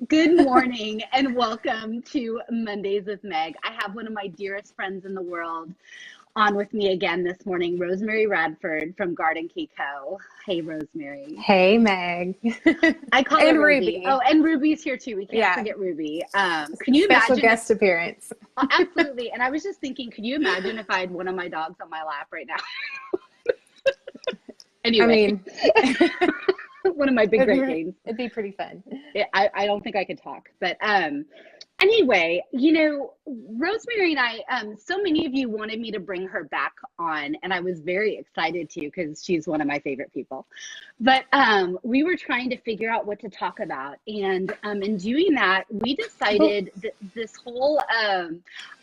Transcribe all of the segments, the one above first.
Good morning and welcome to Mondays with Meg. I have one of my dearest friends in the world on with me again this morning, Rosemary Radford from Garden Key Co. Hey, Rosemary. Hey, Meg. I call her And Rosie. Ruby. Oh, and Ruby's here too. We can't Yeah. forget Ruby. Can you Special imagine if, guest appearance. absolutely. And I was just thinking, could you imagine if I had one of my dogs on my lap right now? I Anyway, mean, one of my big Great it'd Danes. be pretty fun. I don't think I could talk, but anyway, Rosemary and I, so many of you wanted me to bring her back on, and I was very excited to because she's one of my favorite people. But we were trying to figure out what to talk about, and in doing that, we decided that this whole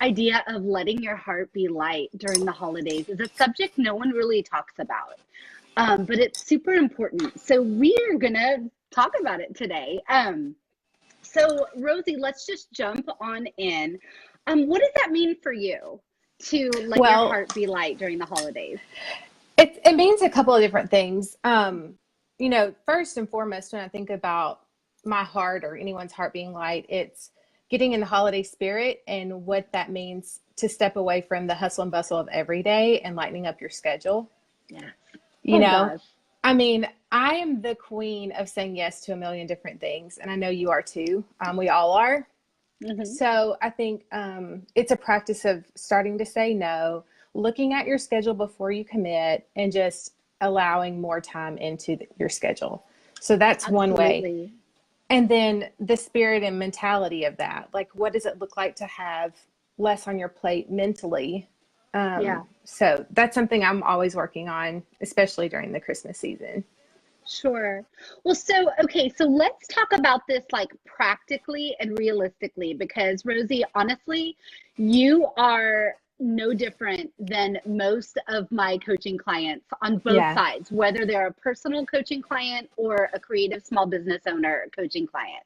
idea of letting your heart be light during the holidays is a subject no one really talks about. But it's super important. So we are going to talk about it today. So Rosie, let's just jump on in. What does that mean for you to let your heart be light during the holidays? It means a couple of different things. First and foremost, when I think about my heart or anyone's heart being light, it's getting in the holiday spirit and what that means to step away from the hustle and bustle of every day and lightening up your schedule. Yeah. Gosh. I mean, I am the queen of saying yes to a million different things, and I know you are too. We all are. Mm-hmm. So I think it's a practice of starting to say no, looking at your schedule before you commit, and just allowing more time into your schedule. So that's Absolutely. One way. And then the spirit and mentality of that. Like, what does it look like to have less on your plate mentally? So that's something I'm always working on, especially during the Christmas season. Sure. Well, so let's talk about this like practically and realistically, because Rosie, honestly, you are no different than most of my coaching clients on both sides, whether they're a personal coaching client or a creative small business owner coaching client.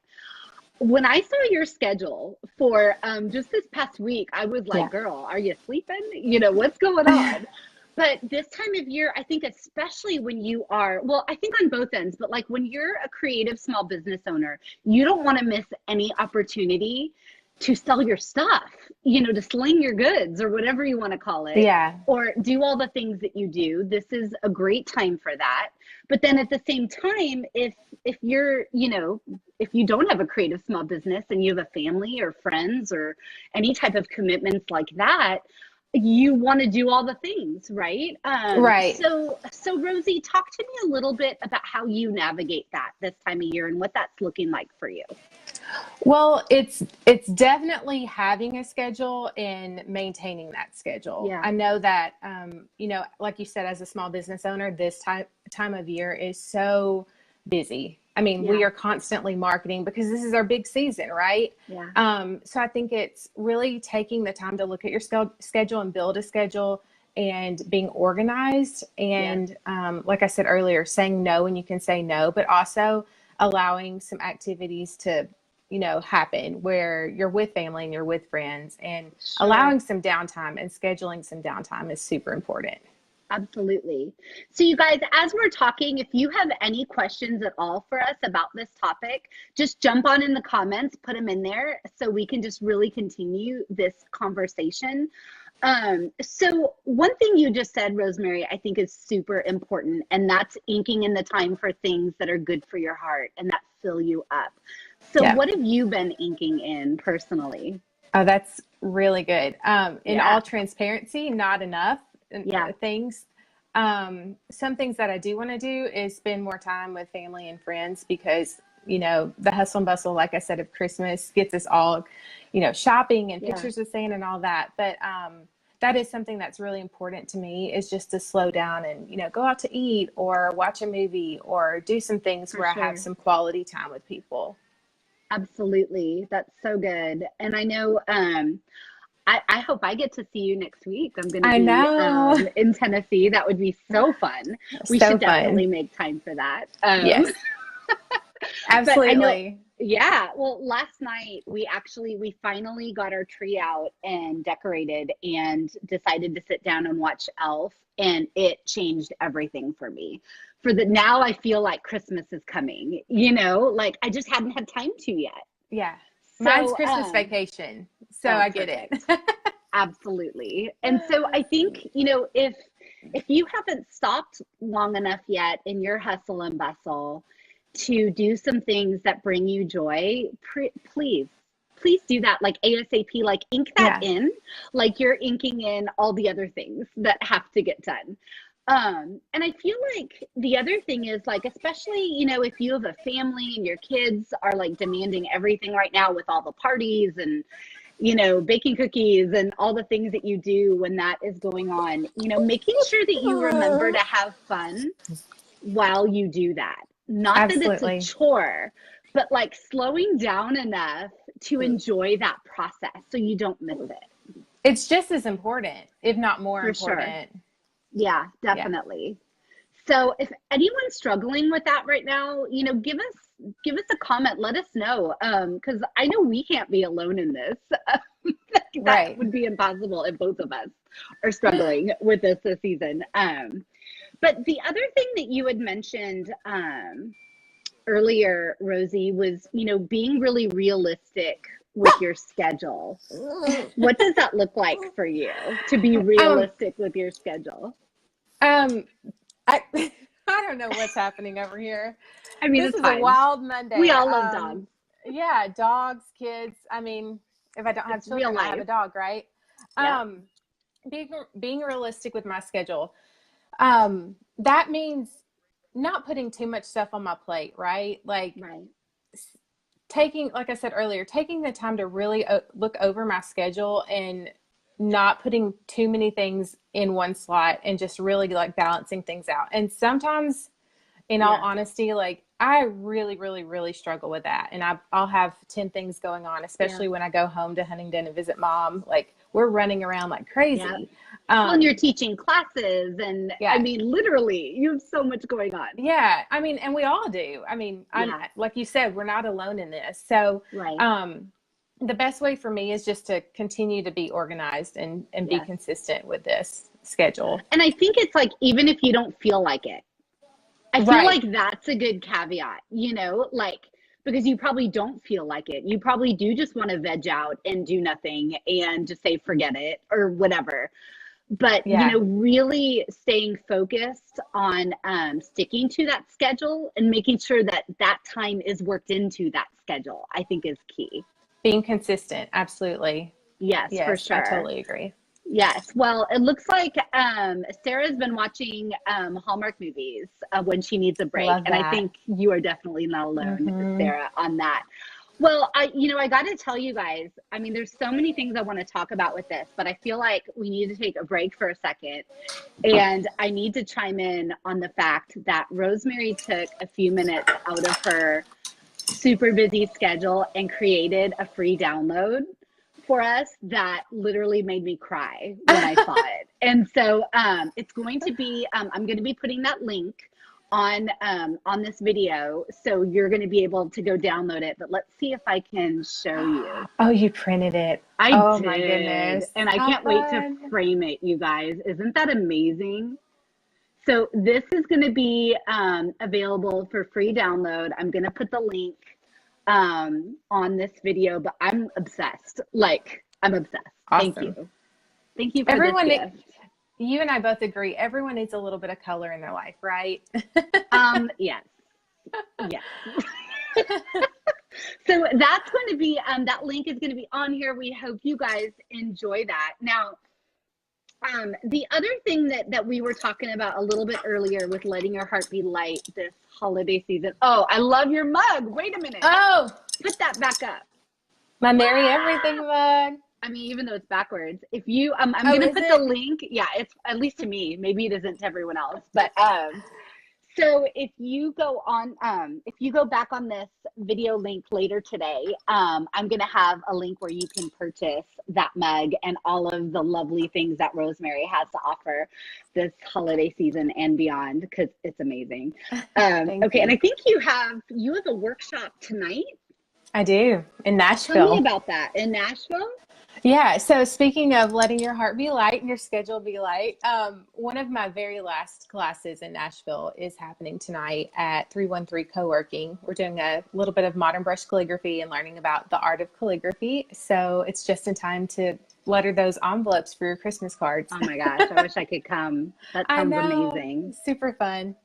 When I saw your schedule for just this past week, I was like, girl, are you sleeping? What's going on? But this time of year, I think especially when you are, well, I think on both ends, but like when you're a creative small business owner, you don't want to miss any opportunity to sell your stuff, to sling your goods or whatever you want to call it. Yeah. Or do all the things that you do. This is a great time for that. But then at the same time, if you're, if you don't have a creative small business and you have a family or friends or any type of commitments like that, you want to do all the things, right? Right. So Rosie, talk to me a little bit about how you navigate that this time of year and what that's looking like for you. Well, it's definitely having a schedule and maintaining that schedule. Yeah. I know that, like you said, as a small business owner, this time of year is so busy. I mean, we are constantly marketing because this is our big season, right? Yeah. So I think it's really taking the time to look at your schedule and build a schedule and being organized. And like I said earlier, saying no when you can say no, but also allowing some activities to, happen where you're with family and you're with friends, and allowing some downtime and scheduling some downtime is super important. Absolutely. So you guys, as we're talking, if you have any questions at all for us about this topic, just jump on in the comments, put them in there so we can just really continue this conversation. So one thing you just said, Rosemary, I think is super important, and that's inking in the time for things that are good for your heart and that fill you up. So what have you been inking in personally? Oh, that's really good. In all transparency, not enough things. Some things that I do want to do is spend more time with family and friends because, the hustle and bustle, like I said, of Christmas gets us all, shopping and pictures of Santa and all that. But that is something that's really important to me, is just to slow down and, go out to eat or watch a movie or do some things where I have some quality time with people. Absolutely. That's so good. And I know, I hope I get to see you next week. I'm going to be in Tennessee. That would be so fun. We should definitely make time for that. Yes, absolutely. Well, last night we finally got our tree out and decorated and decided to sit down and watch Elf, and it changed everything for me. Now I feel like Christmas is coming, like I just hadn't had time to yet. Yeah. So, Mine's Christmas vacation. So I get it. Absolutely. And so I think, you know, if you haven't stopped long enough yet in your hustle and bustle to do some things that bring you joy, please do that, like ASAP, like ink that in, like you're inking in all the other things that have to get done. And I feel like the other thing is, like, especially, you know, if you have a family and your kids are like demanding everything right now with all the parties and, you know, baking cookies and all the things that you do when that is going on, you know, making sure that you remember to have fun while you do that. Not Absolutely. that it's a chore, but like slowing down enough to enjoy that process so you don't miss it. It's just as important, if not more important. Sure. Yeah, definitely. Yeah. So if anyone's struggling with that right now, you know, give us a comment. Let us know, because I know we can't be alone in this. That would be impossible if both of us are struggling with this season. But the other thing that you had mentioned earlier, Rosie, was, you know, being really realistic with your schedule. What does that look like for you, to be realistic with your schedule? I don't know what's happening over here. I mean, this is fine. A wild Monday. We all love dogs. Yeah, dogs, kids. I mean, if I don't have children, I have a dog, right? Yep. Being realistic with my schedule. That means not putting too much stuff on my plate, right? Like taking, like I said earlier, taking the time to really look over my schedule and not putting too many things in one slot and just really like balancing things out. And sometimes, in all honesty, like I really, really, really struggle with that. And I'll have 10 things going on, especially when I go home to Huntingdon and visit mom. Like we're running around like crazy. Yeah. When you're teaching classes and I mean, literally you have so much going on. Yeah. I mean, and we all do. I mean, like you said, we're not alone in this. So, the best way for me is just to continue to be organized and be consistent with this schedule. And I think it's like, even if you don't feel like it, I feel like that's a good caveat, you know, like, because you probably don't feel like it. You probably do just want to veg out and do nothing and just say, forget it or whatever. But, you know, really staying focused on sticking to that schedule and making sure that that time is worked into that schedule, I think is key. Being consistent. Absolutely. Yes, for sure. I totally agree. Yes. Well, it looks like Sarah's been watching Hallmark movies when she needs a break. And I think you are definitely not alone, Sarah, on that. Well, I got to tell you guys, I mean, there's so many things I want to talk about with this, but I feel like we need to take a break for a second. And I need to chime in on the fact that Rosemary took a few minutes out of her super busy schedule and created a free download for us that literally made me cry when I saw it. And so it's going to be, I'm going to be putting that link on this video, so you're going to be able to go download it. But let's see if I can show you. Oh, you printed it. I did. My goodness. And I can't wait to frame it, you guys. Isn't that amazing? So this is going to be available for free download. I'm going to put the link on this video, but I'm obsessed. Like, I'm obsessed. Awesome. Thank you for this gift. You and I both agree. Everyone needs a little bit of color in their life, right? Yes. Yes. So that's going to be, that link is going to be on here. We hope you guys enjoy that. Now, the other thing that we were talking about a little bit earlier with letting your heart be light this holiday season. Oh, I love your mug. Wait a minute. Oh, put that back up. My Merry Everything mug. I mean, even though it's backwards, if you, I'm going to put the link. Yeah, it's, at least to me, maybe it isn't to everyone else, but, so if you go on, if you go back on this video link later today, I'm going to have a link where you can purchase that mug and all of the lovely things that Rosemary has to offer this holiday season and beyond, because it's amazing. Okay. And I think you have a workshop tonight. I do, in Nashville. Tell me about that. In Nashville? Yeah. So speaking of letting your heart be light and your schedule be light, one of my very last classes in Nashville is happening tonight at 313 Co-working. We're doing a little bit of modern brush calligraphy and learning about the art of calligraphy. So it's just in time to letter those envelopes for your Christmas cards. Oh my gosh, I wish I could come. That I sounds know. amazing. Super fun.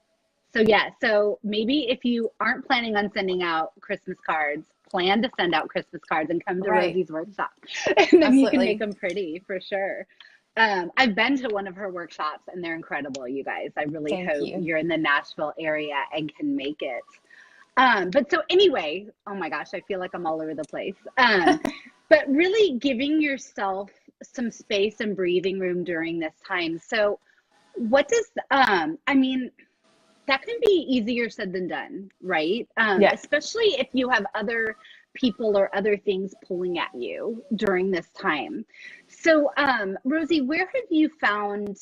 So yeah, so maybe if you aren't planning on sending out Christmas cards, plan to send out Christmas cards and come to Rosie's workshop. And then you can make them pretty for sure. I've been to one of her workshops and they're incredible, you guys. I really hope you're in the Nashville area and can make it. But so anyway, oh my gosh, I feel like I'm all over the place. But really giving yourself some space and breathing room during this time. So what does, I mean, that can be easier said than done, right? Especially if you have other people or other things pulling at you during this time. So, Rosie, where have you found,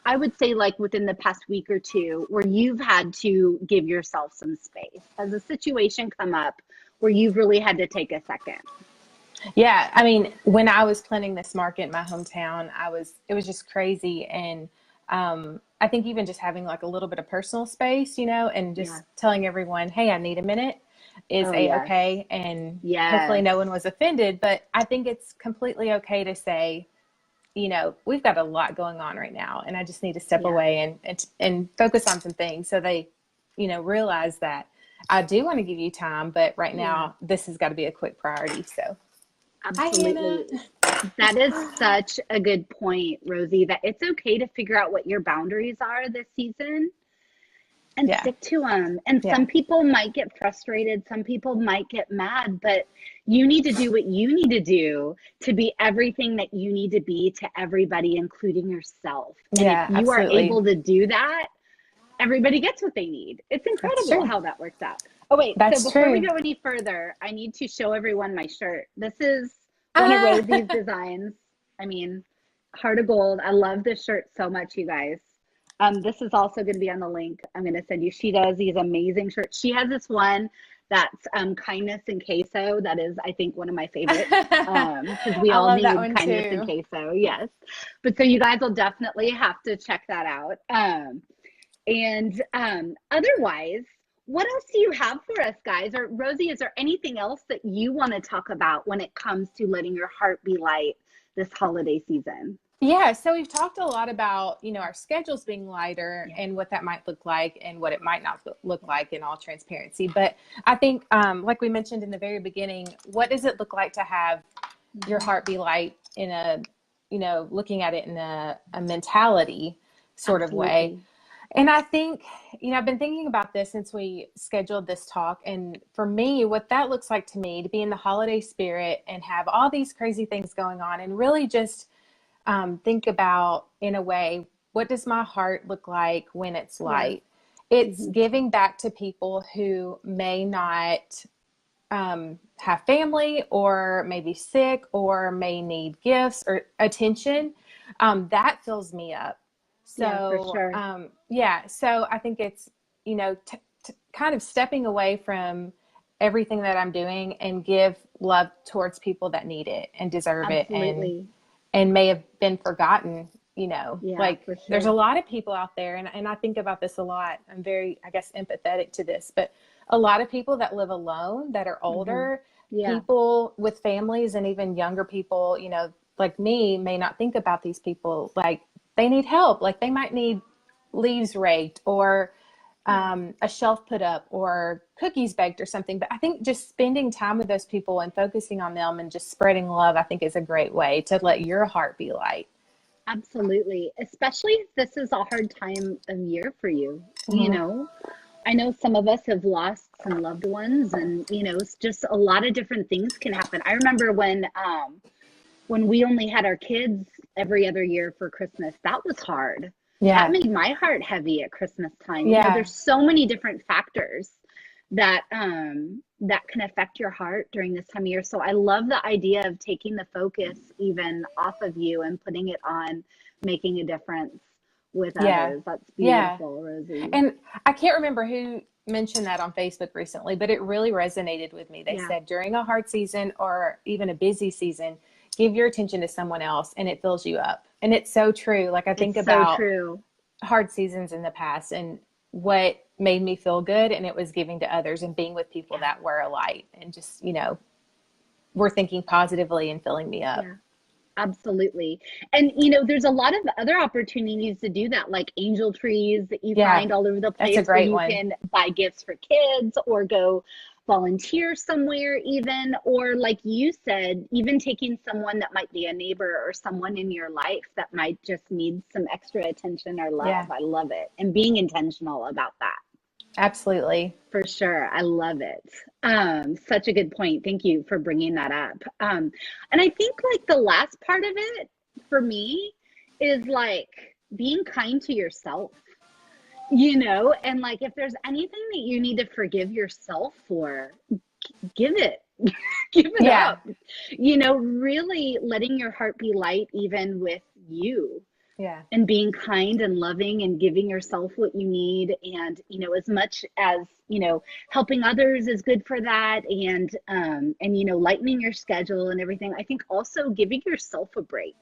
I would say like within the past week or two, where you've had to give yourself some space? Has a situation come up where you've really had to take a second? Yeah. I mean, when I was planning this market in my hometown, it was just crazy. And, I think even just having like a little bit of personal space, and just telling everyone, hey, I need a minute is okay. And hopefully no one was offended, but I think it's completely okay to say, we've got a lot going on right now and I just need to step away and focus on some things. So they, realize that I do want to give you time, but right now this has got to be a quick priority. So absolutely. That is such a good point, Rosie, that it's okay to figure out what your boundaries are this season and stick to them. And some people might get frustrated. Some people might get mad, but you need to do what you need to do to be everything that you need to be to everybody, including yourself. And if you are able to do that, everybody gets what they need. It's incredible how that works out. Oh, wait. So before we go any further, I need to show everyone my shirt. This is one of Rosie's designs. I mean, heart of gold. I love this shirt so much, you guys. This is also going to be on the link I'm going to send you. She does these amazing shirts. She has this one that's kindness and queso. That is, I think, one of my favorites because we all need kindness and queso. Yes. But so you guys will definitely have to check that out. Otherwise, what else do you have for us, guys? Or Rosie, is there anything else that you want to talk about when it comes to letting your heart be light this holiday season? Yeah, so we've talked a lot about, our schedules being lighter and what that might look like and what it might not look like in all transparency. But I think, like we mentioned in the very beginning, what does it look like to have your heart be light in a, looking at it in a mentality sort of way? And I think, I've been thinking about this since we scheduled this talk. And for me, what that looks like to me, to be in the holiday spirit and have all these crazy things going on and really just think about, in a way, what does my heart look like when it's light? It's giving back to people who may not have family or may be sick or may need gifts or attention. That fills me up. So, so I think it's, kind of stepping away from everything that I'm doing and give love towards people that need it and deserve it and may have been forgotten, there's a lot of people out there. And I think about this a lot. I'm very, I guess, empathetic to this, but a lot of people that live alone, that are older, people with families and even younger people, like me, may not think about these people like they need help. Like they might need leaves raked or a shelf put up or cookies baked or something. But I think just spending time with those people and focusing on them and just spreading love, I think is a great way to let your heart be light. Absolutely. Especially if this is a hard time of year for you. I know some of us have lost some loved ones and, it's just a lot of different things can happen. I remember when we only had our kids every other year for Christmas, that was hard. That made my heart heavy at Christmas time. There's so many different factors that that can affect your heart during this time of year. So I love the idea of taking the focus even off of you and putting it on making a difference with others. That's beautiful, Rosie. And I can't remember who mentioned that on Facebook recently, but it really resonated with me. They said during a hard season or even a busy season, give your attention to someone else and it fills you up. And it's so true. Like I think it's about so true. hard seasons in the past and what made me feel good, and it was giving to others and being with people that were a light and just, you know, were thinking positively and filling me up. Yeah. Absolutely. And, you know, there's a lot of other opportunities to do that, like angel trees that you find all over the place. That's a great where you one. can buy gifts for kids or go volunteer somewhere even, or like you said, even taking someone that might be a neighbor or someone in your life that might just need some extra attention or love. Yeah. I love it. And being intentional about that. Absolutely. For sure. I love it. Such a good point. Thank you for bringing that up. And I think like the last part of it for me is like being kind to yourself, you know, and like if there's anything that you need to forgive yourself for, give it. Give it up. You know, really letting your heart be light even with you. Yeah. And being kind and loving and giving yourself what you need. And, you know, as much as, you know, helping others is good for that. And, you know, lightening your schedule and everything. I think also giving yourself a break,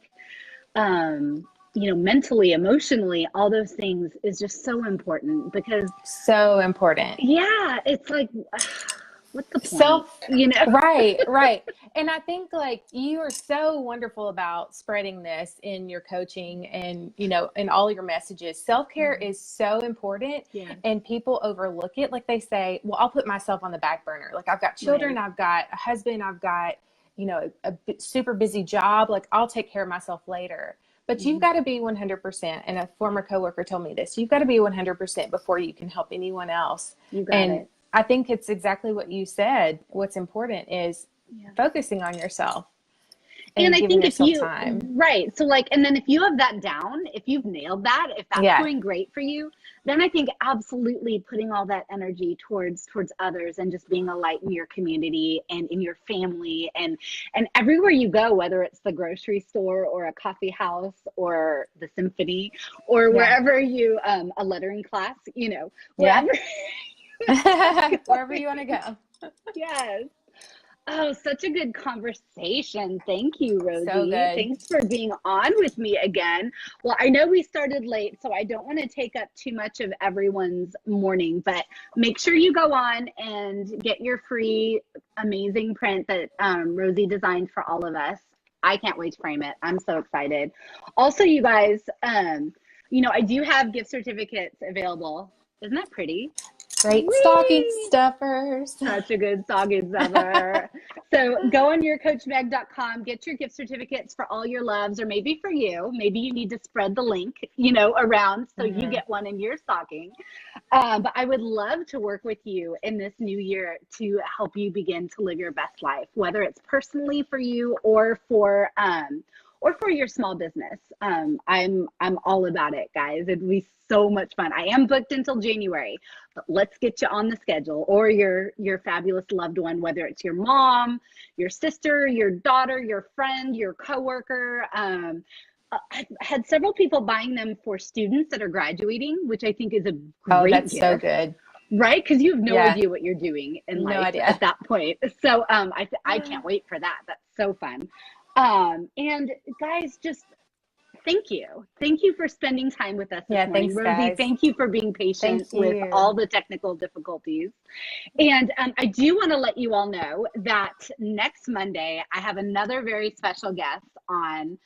you know, mentally, emotionally, all those things is just so important because. So important. Yeah. It's like, what's the point? You know? Right. And I think like you are so wonderful about spreading this in your coaching and, you know, in all your messages. Self-care is so important and people overlook it. Like they say, well, I'll put myself on the back burner. Like I've got children, I've got a husband, I've got, you know, a super busy job. Like I'll take care of myself later. But you've got to be 100%. And a former coworker told me this, you've got to be 100% before you can help anyone else. You got it. I think it's exactly what you said. What's important is focusing on yourself and I giving think if yourself you, time. right. So like, and then if you have that down, if you've nailed that, if that's going great for you, then I think absolutely putting all that energy towards others and just being a light in your community and in your family and everywhere you go, whether it's the grocery store or a coffee house or the symphony or wherever you, a lettering class, you know, wherever. Wherever you want to go. Yes. Oh, such a good conversation. Thank you, Rosie. So good. Thanks for being on with me again. Well, I know we started late, so I don't want to take up too much of everyone's morning, but make sure you go on and get your free, amazing print that Rosie designed for all of us. I can't wait to frame it. I'm so excited. Also, you guys, you know, I do have gift certificates available. Isn't that pretty? Great stocking stuffers. Such a good stocking stuffer. So go on your coachmeg.com, get your gift certificates for all your loves, or maybe for you. Maybe you need to spread the link, you know, around so you get one in your stocking. But I would love to work with you in this new year to help you begin to live your best life, whether it's personally for you or for your small business. I'm all about it, guys. It'd be so much fun. I am booked until January, but let's get you on the schedule, or your fabulous loved one, whether it's your mom, your sister, your daughter, your friend, your coworker. I've had several people buying them for students that are graduating, which I think is a great that's gift. so good. Right? Because you have no idea what you're doing in life at that point. So I can't wait for that. That's so fun. And guys, just thank you. Thank you for spending time with us this morning. Thanks, Rosie, guys. thank you for being patient with all the technical difficulties. And I do want to let you all know that next Monday, I have another very special guest on,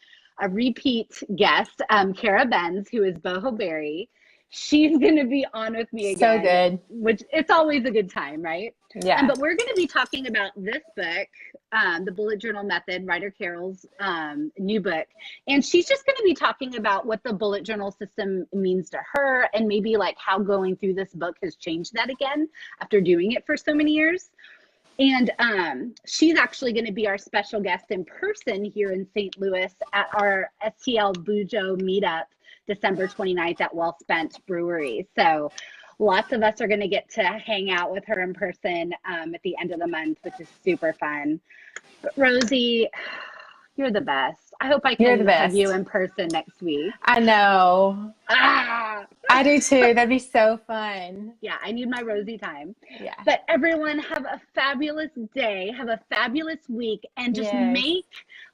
a repeat guest, Kara Benz, who is Boho Berry. She's going to be on with me again. So good. Which it's always a good time, right? Yeah. But we're going to be talking about this book, The Bullet Journal Method, Ryder Carroll's new book. And she's just going to be talking about what the bullet journal system means to her and maybe like how going through this book has changed that again after doing it for so many years. And she's actually going to be our special guest in person here in St. Louis at our STL Bujo meetup, December 29th at Well Spent Brewery. So lots of us are going to get to hang out with her in person at the end of the month, which is super fun. But Rosie, You're the best. I hope I You're the can hug best. you in person next week. I know. Ah! I do too. That'd be so fun. Yeah, I need my Rosie time. Yeah. But everyone, have a fabulous day. Have a fabulous week. And just make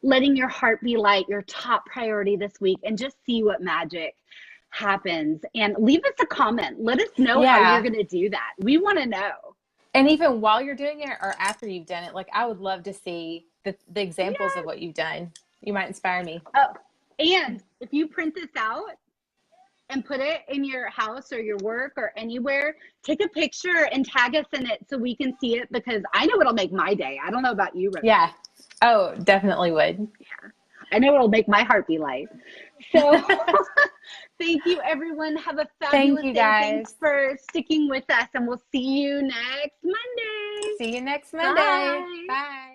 letting your heart be light your top priority this week, and just see what magic happens. And leave us a comment. Let us know how you're going to do that. We want to know. And even while you're doing it or after you've done it, like, I would love to see the examples of what you've done. You might inspire me. Oh, and if you print this out and put it in your house or your work or anywhere, take a picture and tag us in it so we can see it, because I know it'll make my day. I don't know about you, Rosie. Yeah. Oh, definitely would. Yeah. I know it'll make my heart be light. So thank you, everyone. Have a fabulous day. Thanks for sticking with us, and we'll see you next Monday. See you next Monday. Bye. Bye.